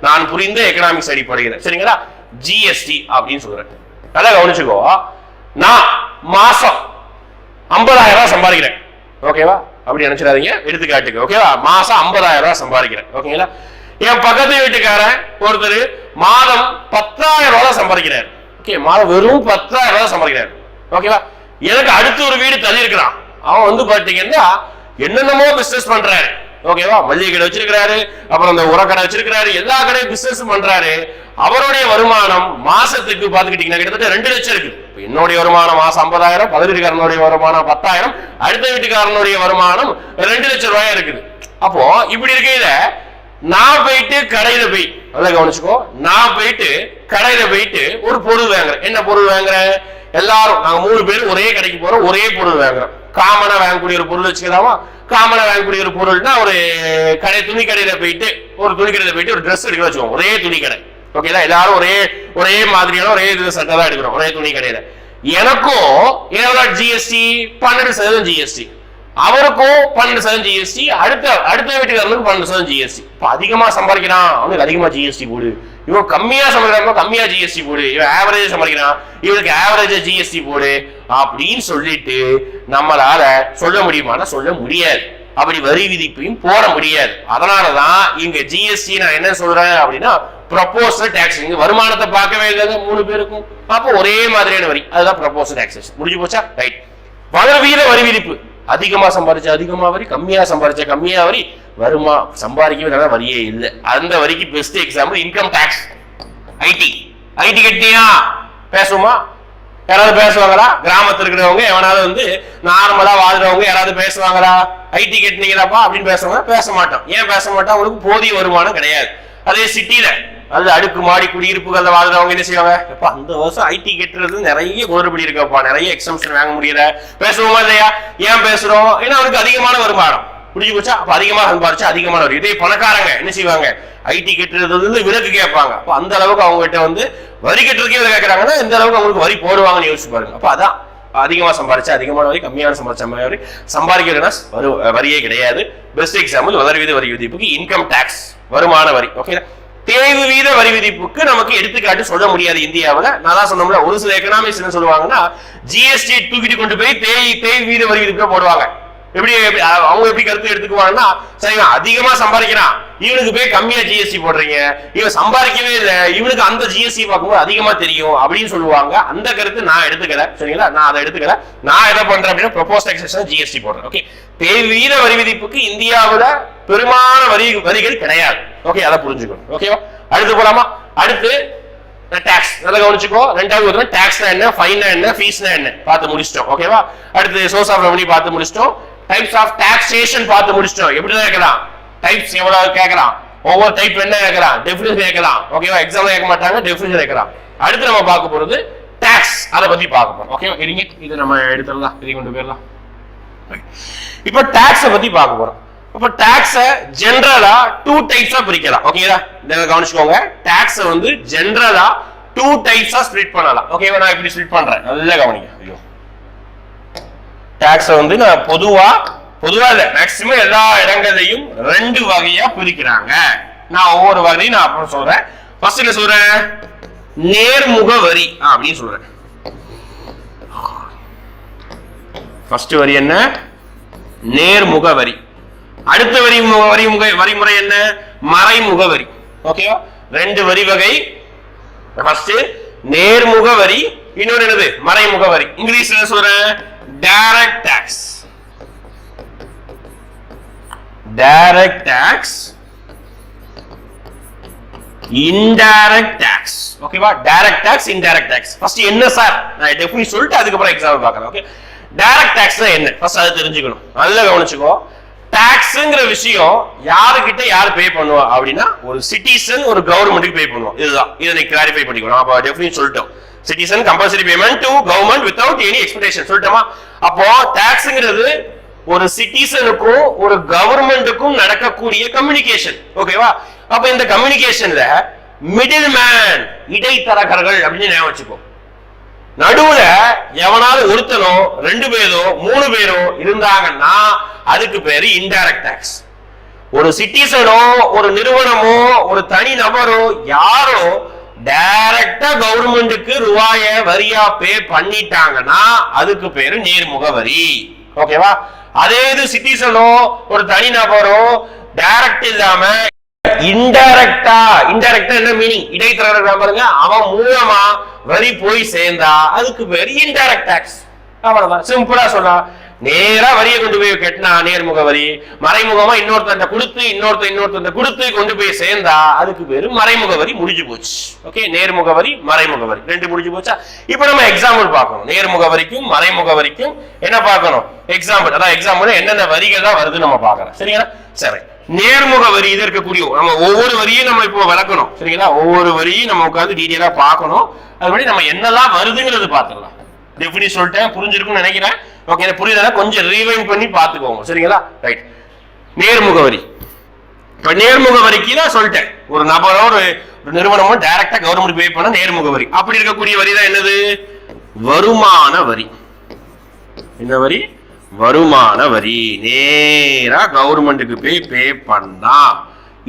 நான் புரிந்த எக்கனாமிக்ஸ் அடிப்படையில். சரிங்களா? ஜிஎஸ்டி அப்படின்னு சொல்றேன். நல்லா கவனிச்சுக்கோ. நான் மாசம் 50,000 ரூபாய் சம்பாதிக்கிறேன். ஓகேவா? அப்படி நினைச்சிடாதீங்க, எடுத்துக்காட்டுக்கு. ஓகேவா? மாசம் 50,000 ரூபாய் சம்பாதிக்கிறேன். ஓகேங்களா? என் பக்கத்து வீட்டுக்காரன் ஒருத்தர் மாதம் 10,000 ரூபாய் சம்பாதிக்கிறார். ஓகே, மாதம் வெறும் 10,000 ரூபாய் சம்பாதிக்கிறார். ஓகேவா? எனக்கு அடுத்து ஒரு வீடு தள்ளி இருக்கிறான். அவன் பாத்தீங்கன்னா என்னென்னமோ பிசினஸ் பண்றாரு. ஓகேவா? மல்லிகை கடை வச்சிருக்கிறாரு, அப்புறம் அந்த உரக்கடை வச்சிருக்கிறாரு, எல்லா கடையும் பிசினஸ் பண்றாரு. அவருடைய வருமானம் மாசத்துக்கு பாத்துக்கிட்டீங்கன்னா கிட்டத்தட்ட 2 லட்சம் இருக்கு. என்னுடைய வருமானம் மாசம் 50,000, பக்கத்து வீட்டுக்காரனுடைய வருமானம் 10,000, அடுத்த வீட்டுக்காரனுடைய வருமானம் 2 லட்சம் ரூபாய் இருக்குது. அப்போ இப்படி இருக்கையில நான் போயிட்டு கடையில போய், நல்லா கவனிச்சுக்கோ, நான் போயிட்டு கடையில போயிட்டு ஒரு பொருள் வாங்குறேன். என்ன பொருள் வாங்குறேன்? எல்லாரும் நாங்க 3 பேரும் ஒரே கடைக்கு போறோம், ஒரே பொருள் வாங்குறோம். காமனா வாங்கக்கூடிய ஒரு பொருள் வச்சுக்கலாமா? காமனா வாங்கக்கூடிய ஒரு பொருள்னா ஒரு துணி கடையில போயிட்டு ஒரு ட்ரெஸ் எடுக்க வச்சுக்கோங்க, ஒரே துணி கடை. ஓகேதா? எல்லாரும் ஒரே மாதிரியான ஒரே சட்டை தான் எடுக்கிறோம், ஒரே துணி கடையில. எனக்கும் எவ்வளவு ஜிஎஸ்டி? 12% ஜிஎஸ்டி. அவருக்கும் 12% ஜிஎஸ்டி. அடுத்த வீட்டுக்காரனுக்கு 12% ஜிஎஸ்டி. இப்ப அதிகமா சம்பாதிக்கிறான், அவனுக்கு அதிகமா ஜிஎஸ்டி போடு. இவன் கம்மியா சம்பாதிக்கிறான், கம்மியா ஜிஎஸ்டி போடு. இவன் ஆவரேஜ் சம்பாதிக்கிறான், இவனுக்கு ஆவரேஜ் ஜிஎஸ்டி போடு அப்படின்னு சொல்லிட்டு நம்மளால சொல்ல முடியுமானா சொல்ல முடியாது. அப்படி வரி விதிப்பையும் போட முடியாது. அதனாலதான் இங்க ஜிஎஸ்டி நான் என்ன சொல்றேன் அப்படின்னா ப்ரொபோஷனல் டாக்ஸிங். வருமானத்தை பார்க்கவே இல்லைங்க 3 பேருக்கும், அப்போ ஒரே மாதிரியான வரி, அதுதான் ப்ரொபோஷனல் டாக்ஸேஷன். முடிஞ்சு போச்சா? ரைட். வளர்வீத வரி விதிப்பு, அதிகமா சம்பாதிச்ச அதிகமா வரி, கம்மியா சம்பாதிச்ச கம்மியா வரி, சம்பாதிக்கவே வரியே இல்லை. அந்த வரிக்கு best example income tax. IT கட்டியா பேசுமா? யாராவது பேசுவாங்களா? கிராமத்தில் இருக்கிறவங்க எவனாவது நார்மலா வாழ்றவங்க யாராவது பேசுவாங்களா? ஐடி கட்டினீங்களாப்பா அப்படின்னு பேசுவாங்க? பேச மாட்டோம். ஏன் பேச மாட்டோம்? அவங்களுக்கு போதிய வருமானம் கிடையாது. அதே சிட்டில அது அடுக்கு மாடி குடியிருப்புகள் வாழ்றவங்க என்ன செய்வாங்க? அந்த வருஷம் ஐடி கட்டுறது நிறைய குளறுபடி இருக்கப்பா, நிறைய எக்ஸம்ஷன் வாங்க முடியல. பேசுவோமா இல்லையா? ஏன் பேசுறோம்? ஏன்னா அவனுக்கு அதிகமான வருமானம். புரிஞ்சு போச்சா? அப்ப அதிகமா சம்பாரிச்சா அதிகமான வரி. இதே பணக்காரங்க என்ன செய்வாங்க, ஐடி கட்டுறது விலக்கு கேட்பாங்க. அப்ப அந்த அளவுக்கு அவங்க கிட்ட வந்து வரி கட்டுறதுக்கே கேட்கறாங்கன்னா இந்த அளவுக்கு அவங்களுக்கு வரி போடுவாங்கன்னு யோசிச்சு பாருங்க. அப்ப அதான் அதிகமா சம்பாரிச்சா அதிகமான வரி, கம்மியான சம்பாரிச்ச வரி. சம்பாதிக்கிறதுனா வரியே கிடையாது. பெஸ்ட் எக்ஸாம்பிள் வரி விதிப்புக்கு இன்கம் டாக்ஸ், வருமான வரி. ஓகே, தேய்வு வீத வரி விதிப்புக்கு நமக்கு எடுத்துக்காட்டு சொல்ல முடியாது இந்தியாவில். நான் தான் சொன்னோம்ல, ஒரு சில எக்கனாமிக்ஸ் என்ன சொல்லுவாங்கன்னா ஜிஎஸ்டி தூக்கிட்டு கொண்டு போய் தேய்வு வீத வரி விதிப்பு போடுவாங்க. எப்படி அவங்க எப்படி கருத்து எடுத்துக்குவாங்கன்னா, சரி அதிகமா சம்பாதிக்கிறான், இவனுக்கு போய் கம்மியா ஜிஎஸ்டி போடுறீங்க, இவன் சம்பாதிக்கவே இல்லை, இவனுக்கு அந்த ஜிஎஸ்டி பார்க்கும்போது அதிகமா தெரியும் அப்படின்னு சொல்லுவாங்க. அந்த கருத்து நான் எடுத்துக்கிறேன். சரிங்களா, நான் அதை எடுத்துக்கிறேன். நான் எதை பண்றேன் அப்படின்னா ப்ரொபோஸ் டாக்ஸேஷன் ஜிஎஸ்டி போடுறேன். ஓகே, தேய்வீத வரி விதிப்புக்கு இந்தியாவுல பெருமான வரிகள் கிடையாது. ஓகே, அதை புரிஞ்சுக்கணும். ஓகேவா, அடுத்து போலாமா? அடுத்து டாக்ஸ் நல்லா கவனிச்சுக்கோ. ரெண்டாவது டாக்ஸ்னா என்ன, ஃபைனா என்ன, ஃபீஸ்னா என்ன பார்த்து முடிச்சிட்டோம். ஓகேவா, அடுத்து சோர்ஸ் ஆஃப் ரெவென்யூ பார்த்து முடிச்சிட்டோம். டைப்ஸ் ஆஃப் டாக்ஸேஷன் பார்த்து முடிச்சிட்டோம். எப்படி கேட்கலாம், டைப்ஸ் எவ்வளவு கேட்கலாம், ஒவ்வொரு டைப் என்ன கேட்கலாம், டெஃபினிஷன் கேட்கலாம். ஓகேவா, எக்ஸாம்ல கேட்க மாட்டாங்க, டெஃபினிஷன் கேட்கலாம். அடுத்து நம்ம பார்க்க போறது டாக்ஸ், அதை பத்தி பார்க்க போறோம். ஓகேவா, இருங்க இது நம்ம எடுத்துடலாம், இதை கொண்டு போயிடலாம். இப்போ டாக்ஸை பத்தி பார்க்க போறோம். அப்ப டாக்ஸ ஜெனரலா 2 டைப்ஸா பிரிக்கலாம். ஓகேவா, இத கவனிச்சுக்கோங்க. டாக்ஸ வந்து ஜெனரலா 2 டைப்ஸா ஸ்ப்ளிட் பண்ணலாம். ஓகேவா, நான் இப்படி ஸ்ப்ளிட் பண்றேன், நல்லா கவனிங்க. ஐயோ, டாக்ஸ வந்து நான் பொதுவா இல்ல, மேக்ஸிமம் எல்லா இடங்களையும் 2 வகையா பிரிக்கிறாங்க. நான் ஒவ்வொரு வகையும் நான் அப்புறம் சொல்றேன். ஃபர்ஸ்ட் என்ன சொல்றேன், நேர்முக வரி அப்படின்னு சொல்றேன். ஃபர்ஸ்ட் வரி என்ன, நேர்முக வரி. அடுத்த வரிமுறை என்ன, மறைமுக வரி. ஓகேவா, 2 வரி வகை. ஃபர்ஸ்ட் நேர்முக வரி, இன்னொரு என்னது, மறைமுக வரி. இங்கிலீஷ்ல என்ன சொல்றேன், direct tax. Direct tax, indirect tax. ஓகேவா, direct tax, indirect tax. First என்ன சார், நான் டெஃபினிஷன் சொல்லிட்டு அதுக்கப்புறம் எக்ஸாம்பிள் பார்க்கலாம். ஓகே, டைரக்ட் டாக்ஸ்னா என்ன ஃபர்ஸ்ட் அதை தெரிஞ்சுக்கணும், நல்லா கவனிச்சுக்கோ. டாக்ஸ்ங்கிற விஷயம் யாருக்கிட்ட யார் பே பண்ணுவா அப்படின்னா, ஒரு சிட்டிசன் ஒரு கவர்மெண்ட்டுக்கு பே பண்ணுவோம். இதுதான், இதை நீ கிளாரிஃபை பண்ணிக்கணும். அப்போ டெஃபினிஷன் சொல்லிட்டோம், citizen compulsory payment to government without any expectation சொல்லிட்டோமா. அப்போ டாக்ஸ்ங்கிறது ஒரு சிட்டிசனுக்கும் ஒரு கவர்மெண்ட்டுக்கும் நடக்கக்கூடிய கம்யூனிகேஷன். ஓகேவா, அப்ப இந்த கம்யூனிகேஷன்ல மிடில் மேன், இடைத்தரகர்கள் அப்படின்னு ஞாபகம் வச்சுக்கோ. நடுவுல எவனால ஒருத்தனோ 2 பேரோ 3 பேரோ இருந்தாங்கன்னா அதுக்கு பேரு இன்டைரக்ட் டாக்ஸ். ஒரு சிட்டிசனோ ஒரு நிறுவனமோ ஒரு தனி நபரோ யாரோ டைரக்டா கவர்மெண்ட்டுக்கு ரூபாய வரியா பே பண்ணிட்டாங்கன்னா அதுக்கு பேரு நேர்முக வரி. ஓகேவா, அதே இது சிட்டிசனோ ஒரு தனி நபரோ டைரக்ட் இல்லாம இன்டைரக்டா என்ன மீனிங், இடைத்தரகர்கள் பாருங்க, அவன் மூலமா வரி போய் சேர்ந்தா அதுக்கு பேரு இன்டைரக்ட் டாக்ஸ். அவ்வளவுதான், சிம்பிளா சொன்னா. நேரா வரியை கொண்டு போய் கட்டினா நேர்முக வரி, மறைமுகமா இன்னொருத்தன் கொடுத்து கொண்டு போய் சேர்ந்தா அதுக்கு பேரு மறைமுக வரி. முடிஞ்சு போச்சு. ஓகே, நேர்முக வரி மறைமுக வரி 2 முடிஞ்சு போச்சா. இப்ப நம்ம எக்ஸாம்பிள் பார்க்கணும். நேர்முக வரிக்கும் மறைமுக வரிக்கும் என்ன பார்க்கணும், எக்ஸாம்பிள். அதான் எக்ஸாம்பிள் என்னென்ன வரிகள் தான் வருது நம்ம பார்க்கலாம். சரிங்களா, சரி. நேர்முக வரி இது இருக்கக்கூடிய நம்ம ஒவ்வொரு வரியும் நம்ம இப்போ விளக்கணும். சரிங்களா, ஒவ்வொரு வரியும் நம்ம உட்காந்து டீடைலா பார்க்கணும். அதுபடி நம்ம என்னெல்லாம் வருதுங்கிறது பார்த்துக்கலாம். டெஃபினிஷன் சொல்லிட்டேன், புரிஞ்சிருக்கும்னு நினைக்கிறேன். ஓகே, புரியுதா, கொஞ்சம் ரீவைண்ட் பண்ணி பார்த்துக்கோங்க. சரிங்களா, ரைட். நேர்முக வரி, இப்ப நேர்முக வரிக்கு நான் சொல்லிட்டேன், ஒரு நபரோ ஒரு நிறுவனமோ டைரக்டா கவர்மெண்ட் பே பண்ண நேர்முக வரி. அப்படி இருக்கக்கூடிய வரி தான் என்னது, வருமான வரி. என்ன வரி, வருமான வரி. நேரா கவர்மெண்ட்டுக்கு பே பண்ணா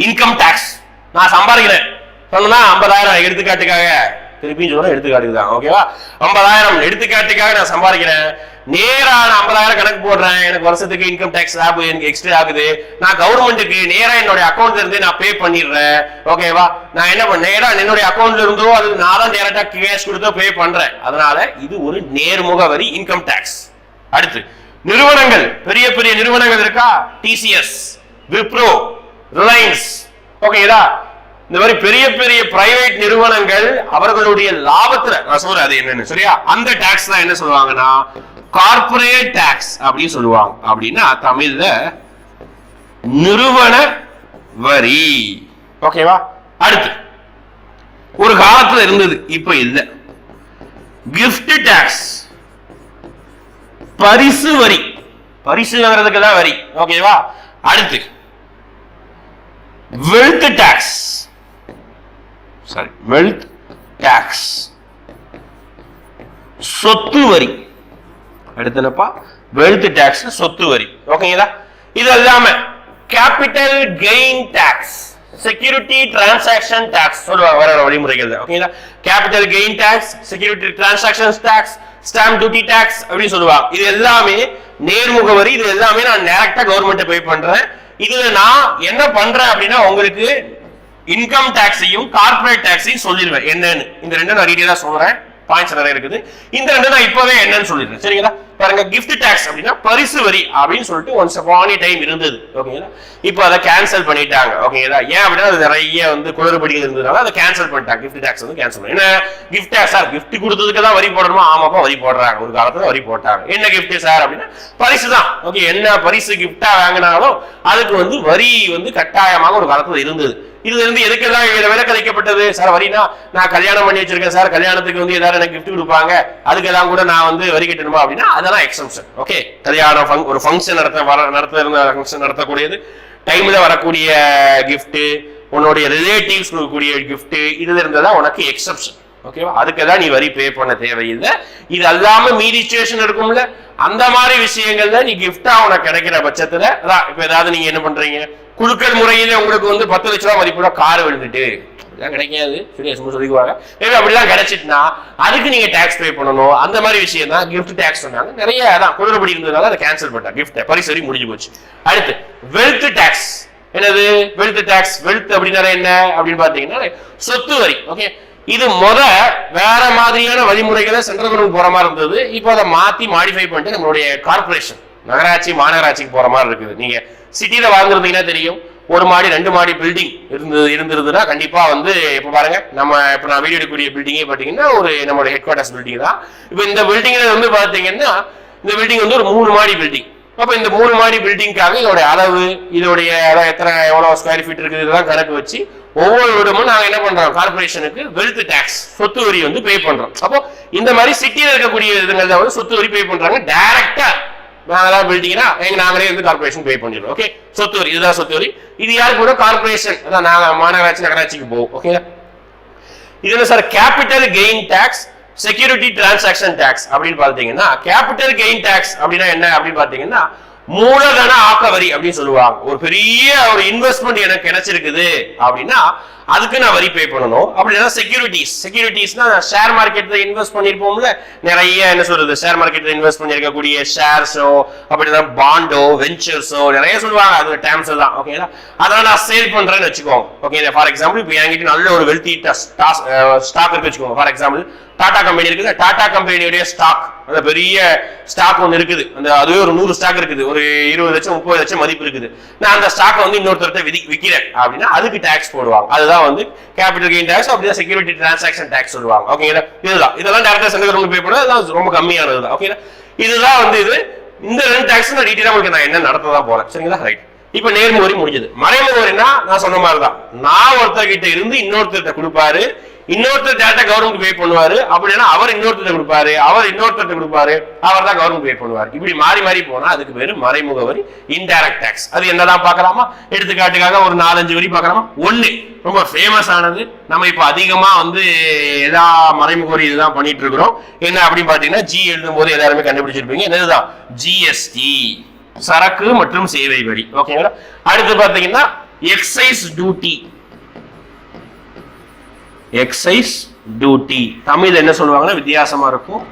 இன்கம் டாக்ஸ். நான் சம்பாதிக்கிறேன் சொன்னா 50,000 எடுத்துக்காட்டுக்காக, திருப்பி சொல்றேன் எடுத்துக்காட்டுக்கு தான். ஓகேவா, 50,000 எடுத்துக்காட்டுக்காக நான் சம்பாதிக்கிறேன். நேரா நான் 50,000 கணக்கு போடுறேன், எனக்கு வருஷத்துக்கு இன்கம் டாக்ஸ் எனக்கு எக்ஸ்ட்ரா ஆகுது. நான் கவர்மெண்ட்டுக்கு நேரா என்னுடைய அக்கௌண்ட்ல இருந்து நான் பே பண்ணிடுறேன். ஓகேவா, நான் என்ன பண்ண, நேரா என்னுடைய அக்கௌண்ட்ல இருந்தோ அது நான் தான் டேரக்டா கேஷ் கொடுத்தோ பே பண்றேன். அதனால இது ஒரு நேர்முக வரி, இன்கம் டாக்ஸ். அடுத்து நிறுவனங்கள், பெரிய பெரிய நிறுவனங்கள் இருக்கா, டிசிஎஸ், விப்ரோ, ரிலையன்ஸ். ஓகேதா, இந்த மாதிரி பெரிய பெரிய பிரைவேட் நிறுவனங்கள் அவர்களுடைய லாபத்துல நான் சொல்றேன் அது என்னன்னு, சரியா, அந்த டாக்ஸ் தான் என்ன சொல்லுவாங்கன்னா கார்ப்பரேட் டாக்ஸ் அப்படின்னு சொல்லுவாங்க. அப்படின்னா தமிழ்ல நிறுவன வரி. ஓகேவா, அடுத்து ஒரு காலத்துல இருந்தது, இப்ப இல்ல, கிஃப்ட் டாக்ஸ், பரிசு வரி. பரிசு வாங்குறதுக்கு தான் வரி. ஓகேவா, அடுத்து wealth tax, sorry wealth tax, சொத்து வரி. அடுத்து என்னப்பா? வெல்த் டாக்ஸ், சொத்து வரி. ஓகேங்களா? இது இல்லாம capital gain tax, security transaction tax சொல்லுவாங்க வேற வழிமுறைகள். ஓகேங்களா? Capital gain tax, security transaction tax, stamp duty tax அப்படின்னு சொல்லுவாங்க. இது எல்லாமே நேர்முக வரி. இது எல்லாமே நான் டைரக்டா கவர்மெண்ட் பே பண்றேன். இதுல நான் என்ன பண்றேன் அப்படின்னா உங்களுக்கு இன்கம் டாக்ஸையும் கார்பரேட் டாக்ஸையும் சொல்லிடுவேன் என்னன்னு. இந்த ரெண்டும் நான் டீடைலா சொல்றேன், பாயிண்ட்ஸ் நிறைய இருக்குது. இந்த ரெண்டு நான் இப்பவே என்னன்னு சொல்லிடுறேன். சரிங்களா? பாருங்க, கிஃப்ட் டாக்ஸ் அப்படின்னா பரிசு வரி அப்படின்னு சொல்லிட்டு ஒன்ஸ் அப்பான் எ டைம் இருந்தது. ஓகேங்களா? இப்போ அதை கேன்சல் பண்ணிட்டாங்க. ஓகேங்களா? ஏன் அப்படின்னா அது நிறைய குளறுபடிகள் இருந்ததுனால அதை கேன்சல் பண்ணிட்டாங்க. கிஃப்ட் டாக்ஸ் கேன்சல் பண்ணி என்ன கிஃப்ட் டாக்ஸ் சார், கிஃப்ட் கொடுத்ததுக்கு தான் வரி போடணுமா? ஆமாப்பா வரி போடுறாங்க. ஒரு காலத்துல வரி போட்டாங்க. என்ன கிஃப்ட் சார் அப்படின்னா பரிசு தான். ஓகே, என்ன பரிசு கிஃப்டா வாங்கினாலும் அதுக்கு வரி கட்டாயமாக ஒரு காலத்துல இருந்தது. இதுல இருந்து எதுக்கெல்லாம் விலக்கு அளிக்கப்பட்டது? சார் வரினா நான் கல்யாணம் பண்ணி வச்சிருக்கேன் சார், கல்யாணத்துக்கு ஏதாவது எனக்கு கிஃப்ட் கொடுப்பாங்க, அதுக்கெல்லாம் கூட நான் வரி கட்டணுமா அப்படின்னா அதெல்லாம் எக்ஸம்ஷன். ஓகே, கல்யாணம் ஒரு ஃபங்க்ஷன் நடத்தக்கூடியது டைம்ல வரக்கூடிய கிஃப்ட், உன்னுடைய ரிலேட்டிவ்ஸ் கொடுக்கக்கூடிய கிஃப்ட், இதுல இருந்ததான் உனக்கு எக்ஸப்ஷன். ஓகேவா? அதுக்குதான் நீ வரி பே பண்ண தேவையில்லை. இது அல்லாம மீதி சிச்சுவேஷன் இருக்கும்ல, அந்த மாதிரி விஷயங்கள்ல நீ கிஃப்டா உனக்கு கிடைக்கிற பட்சத்துல அதான் இப்ப ஏதாவது நீங்க என்ன பண்றீங்க, குழுக்கள் முறையில உங்களுக்கு 10 லட்ச ரூபாய் மதிப்புள்ள கார் விழுந்துட்டு கிடைக்காது, சொல்லிக்குவாங்க. அப்படிலாம் கிடைச்சிட்டுனா அதுக்கு நீங்க டாக்ஸ் பே பண்ணணும். அந்த மாதிரி விஷயம் தான் கிஃப்ட் டாக்ஸ் சொன்னாங்க. நிறைய அதான் குளறுபடி இருந்ததுனால அதை கேன்சல் பண்ணாங்க. கிஃப்ட் பரிசு வரி முடிஞ்சு போச்சு. அடுத்து வெல்த் டாக்ஸ். என்னது வெல்த் டாக்ஸ்? வெல்த் அப்படின்னா என்ன அப்படின்னு பாத்தீங்கன்னா சொத்து வரி. ஓகே, இது வேற மாதிரியான வழிமுறைகளை சென்ட்ரல் கவர்மெண்ட் போற மாதிரி இருந்தது. இப்போ அதை மாத்தி மாடிஃபை பண்ணிட்டு நம்மளுடைய கார்பரேஷன், நகராட்சி, மாநகராட்சிக்கு போற மாதிரி இருக்குது. நீங்க சிட்டில வாழ்ந்துருந்தீங்கன்னா தெரியும், 1 மாடி 2 மாடி பில்டிங் இருந்ததுன்னா கண்டிப்பா இப்ப பாருங்க, இப்ப நான் வீடியோ எடுக்கக்கூடிய பில்டிங்கே பாத்தீங்கன்னா நம்மளோட ஹெட் குவார்டர்ஸ் பில்டிங் தான். இப்ப இந்த பில்டிங்ல பாத்தீங்கன்னா இந்த பில்டிங் ஒரு 3 மாடி பில்டிங். அப்ப இந்த 3 மாடி பில்டிங்காக இதோட அளவு, இதோடைய எவ்வளவு ஸ்கொயர் ஃபீட் இருக்குது, இதெல்லாம் கணக்கு வச்சு ஒவ்வொரு இடமும் நாங்க என்ன பண்றோம், கார்பரேஷனுக்கு வெல்த் டாக்ஸ், சொத்து வரி பே பண்றோம். அப்போ இந்த மாதிரி சிட்டியில இருக்கக்கூடிய இதுங்கள்ல சொத்து வரி பே பண்றாங்க டைரக்டா. நாங்களாம் பில்டிங்னா நாங்களே கார்பரேஷன் பே பண்ணிடுறோம். ஓகே, சொத்து வரி, இதுதான் சொத்து வரி. இது யாருக்கு கூட கார்பரேஷன், அதான் நாங்க மாநகராட்சி நகராட்சிக்கு போவோம். ஓகே, இது என்ன sir? Capital gain tax, security transaction tax அப்படின்னு பாத்தீங்கன்னா, கேபிட்டல் கெயின் டாக்ஸ் அப்படின்னா என்ன அப்படின்னு பாத்தீங்கன்னா மூலதன ஆக்க வரி அப்படின்னு சொல்லுவாங்க. ஒரு பெரிய இன்வெஸ்ட்மெண்ட் எனக்கு கிடைச்சிருக்குது அப்படின்னா அதுக்கு நான் வரி பே பண்ணணும். அப்படின்னா செக்யூரிட்டிஸ்னா ஷேர் மார்க்கெட்ல இன்வெஸ்ட் பண்ணிருப்போம்ல, நிறைய என்ன சொல்றது, ஷேர் மார்க்கெட்ல இன்வெஸ்ட் பண்ணிருக்கக்கூடிய ஷேர்ஸோ அப்படின்னா பாண்டோ வெஞ்சர்ஸோ நிறைய சொல்லுவாங்க. அது டேர்ம்ஸ் தான். ஓகேங்களா? அதெல்லாம் நான் சேல் பண்றேன்னு வச்சுக்கோங்க. ஓகே, ஃபார் எக்ஸாம்பிள் இப்போ என்கிட்ட நல்ல ஒரு வெல்த்தி ஸ்டாக் இருக்கு வச்சுக்கோங்க. ஃபார் எக்ஸாம்பிள் டாடா கம்பெனி இருக்குது. டாடா கம்பெனியுடைய ஸ்டாக், அந்த பெரிய ஸ்டாக் இருக்குது, அதுவே ஒரு 100 ஸ்டாக் இருக்குது, ஒரு 20 லட்சம் 30 லட்சம் மதிப்பு இருக்குது. நான் அந்த ஸ்டாக் இன்னொருத்தர்கிட்ட விற்கிறேன் அப்படின்னா அதுக்கு டாக்ஸ் போடுவாங்க. அதுதான் கேபிட்டல் கெயின் டாக்ஸ், அப்படியே செக்யூரிட்டி டிரான்சாக்ஷன் டாக்ஸ் சொல்லுவாங்க. ஓகேங்களா? இதெல்லாம் டைரக்டா சென்ட்ரல் கவர்மெண்ட் பே பண்ணா அதெல்லாம் ரொம்ப கம்மியானது தான். ஓகேங்களா? இதுதான் இது. இந்த 2 டாக்ஸ் நான் டீடைலா உங்களுக்கு நான் என்ன நடத்ததான் போறேன். சரிங்களா? ரைட். இப்ப நேர்முக வரி முடிஞ்சது. மறைமுக வரினா நான் சொன்ன மாதிரிதான், நான் ஒருத்தர்கிட்ட இருந்து இன்னொருத்தர்கிட்ட கொடுப்பாரு, இன்னொருத்தர் டேரக்டா கவர்மெண்ட் பே பண்ணுவாரு. அப்படின்னா அவர் இன்னொருத்தர் கொடுப்பாரு, அவர் இன்னொருத்தர் கொடுப்பாரு, அவர் தான் கவர்மெண்ட் பே பண்ணுவாரு. இப்படி மாறி மாறி போனா அதுக்கு பேரு மறைமுக வரி, இன்டைரக்ட் டாக்ஸ். அது என்னதான் பார்க்கலாமா? எடுத்துக்காட்டுக்காக ஒரு 4-5 வரி பார்க்கலாமா? ஒண்ணு ரொம்ப ஃபேமஸ் ஆனது, நம்ம இப்ப அதிகமா எல்லா மறைமுக வரி இதுதான் பண்ணிட்டு இருக்கிறோம். என்ன அப்படின்னு பாத்தீங்கன்னா ஜி எழுதும் போது எல்லாருமே கண்டுபிடிச்சிருப்பீங்க, என்னதுதான்? ஜிஎஸ்டி, சரக்கு மற்றும் சேவை வரி. ஓகேங்களா? அடுத்து பாத்தீங்கன்னா excise duty. Excise duty Tamil என்ன சொல்லுவாங்கன்னா வித்தியாசமா இருக்கும்,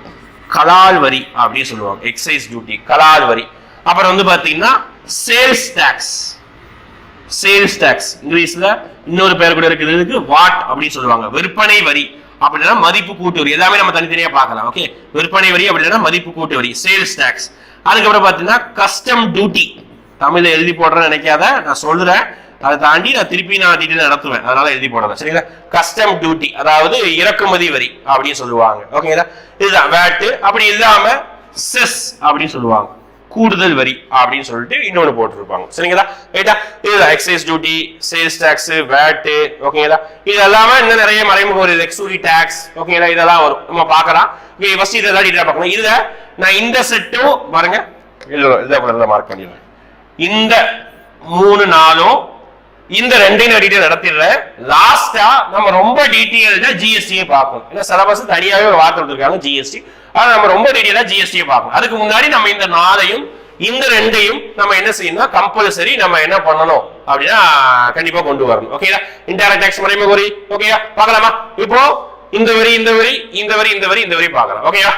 கலால் வரி அப்படின்னு சொல்லுவாங்க. எக்ஸைஸ் டியூட்டி, கலால் வரி. அப்புறம் பாத்தீங்கன்னா சேல்ஸ் டாக்ஸ். சேல்ஸ் டாக்ஸ் இங்கிலீஷ்ல இன்னொரு பேர் கூட இருக்குது, வாட் அப்படின்னு சொல்லுவாங்க. விற்பனை வரி அப்படின்னா மதிப்பு கூட்டு வரி. எல்லாமே நம்ம தனித்தனியா பார்க்கலாம். ஓகே, விற்பனை வரி அப்படின்னா மதிப்பு கூட்டு வரி, சேல்ஸ் டாக்ஸ். அதுக்கப்புறம் பாத்தீங்கன்னா கஸ்டம் டியூட்டி. தமிழ்ல எழுதி போடுறேன்னு நினைக்காத, நான் சொல்றேன், அதை தாண்டி நான் திருப்பி டீடைல் நடத்துவேன், அதனால எழுதி போடுறேன். சரிங்களா? கஸ்டம் டியூட்டி அதாவது இறக்குமதி வரி அப்படின்னு சொல்லுவாங்க. ஓகேங்களா? இதுதான் வேட். அப்படி இல்லாம செஸ் அப்படின்னு சொல்லுவாங்க, கூடுதல் வரி அப்படின்னு சொல்லிட்டு இன்னொன்னு போட்டுருப்பாங்க. சரிங்களா? ரைட்டா? இதுதான் excise duty, sales tax, VAT. ஓகேங்களா? இது எல்லாமே இன்னும் நிறைய மறைமுக வரி, எக்ஸூரி டாக்ஸ். ஓகேங்களா? இதெல்லாம் வரும், நம்ம பார்க்கலாம். ஃபர்ஸ்ட் இதெல்லாம் டீடைலா பார்க்கலாம். இதுல நான் இந்த செட்டும் பாருங்க, மார்க் பண்ணிடுறேன். இந்த 3 4 இந்த ரெண்டையும் டீடைல் நடத்திடுறேன். லாஸ்டா நம்ம ரொம்ப டீடைல்டா ஜிஎஸ்டியை பார்க்கணும். ஏன்னா சிலபஸ் தனியாவே ஒரு வார்த்தை கொடுத்துருக்காங்க ஜிஎஸ்டி. ஆனா நம்ம ரொம்ப டீடைலா ஜிஎஸ்டியை பார்க்கணும். அதுக்கு முன்னாடி நம்ம இந்த 4ஐயும் இந்த 2ஐயும் நம்ம என்ன செய்யணும், கம்பல்சரி நம்ம என்ன பண்ணணும் அப்படின்னா கண்டிப்பா கொண்டு வரணும். ஓகேயா, இன்டைரக்ட் டாக்ஸ் முறைமை குறி. ஓகேயா, பார்க்கலாமா? இப்போ இந்த வரி இந்த வரி இந்த வரி இந்த வரி இந்த வரி பார்க்கலாம். ஓகேயா.